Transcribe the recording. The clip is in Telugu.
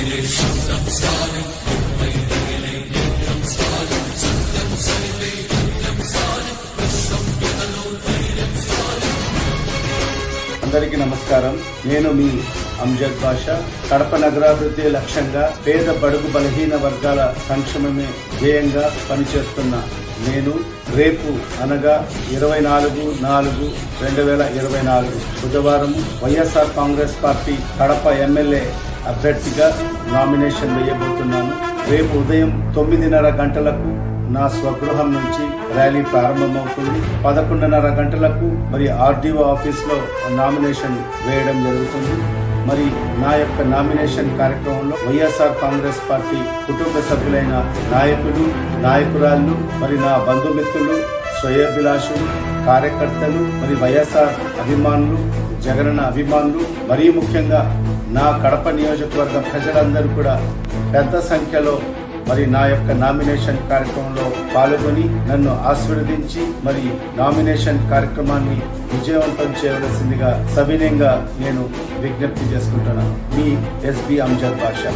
అందరికీ నమస్కారం. నేను మీ అమ్జద్ బాషా. కడప నగరాభివృద్ధి లక్ష్యంగా పేద బడుగు బలహీన వర్గాల సంక్షేమమే ధ్యేయంగా పనిచేస్తున్న నేను రేపు అనగా 24/4/2024 బుధవారం వైఎస్ఆర్ కాంగ్రెస్ పార్టీ కడప ఎమ్మెల్యే అభ్యర్థిగా నామినేషన్ వేయబోతున్నాను. రేపు ఉదయం 9:30 గంటలకు నా స్వగృహం నుంచి ర్యాలీ ప్రారంభమవుతుంది. 11:30 గంటలకు మరి ఆర్డీఓ ఆఫీస్లో నామినేషన్ వేయడం జరుగుతుంది. మరి నా యొక్క నామినేషన్ కార్యక్రమంలో వైఎస్ఆర్ కాంగ్రెస్ పార్టీ కుటుంబ సభ్యులైన నాయకులు, నాయకురాళ్ళు, మరి నా బంధుమిత్రులు, శ్రేయోభిలాషులు, కార్యకర్తలు, మరి వైఎస్ఆర్ అభిమానులు, జగనన్న అభిమానులు, మరీ ముఖ్యంగా నా కడప నియోజకవర్గ ప్రజలందరూ కూడా పెద్ద సంఖ్యలో మరి నా యొక్క నామినేషన్ కార్యక్రమంలో పాల్గొని నన్ను ఆశీర్వదించి మరి నామినేషన్ కార్యక్రమాన్ని విజయవంతం చేయవలసిందిగా సవినయంగా నేను విజ్ఞప్తి చేసుకుంటున్నాను. మీ ఎస్బి అమ్జద్ బాషా.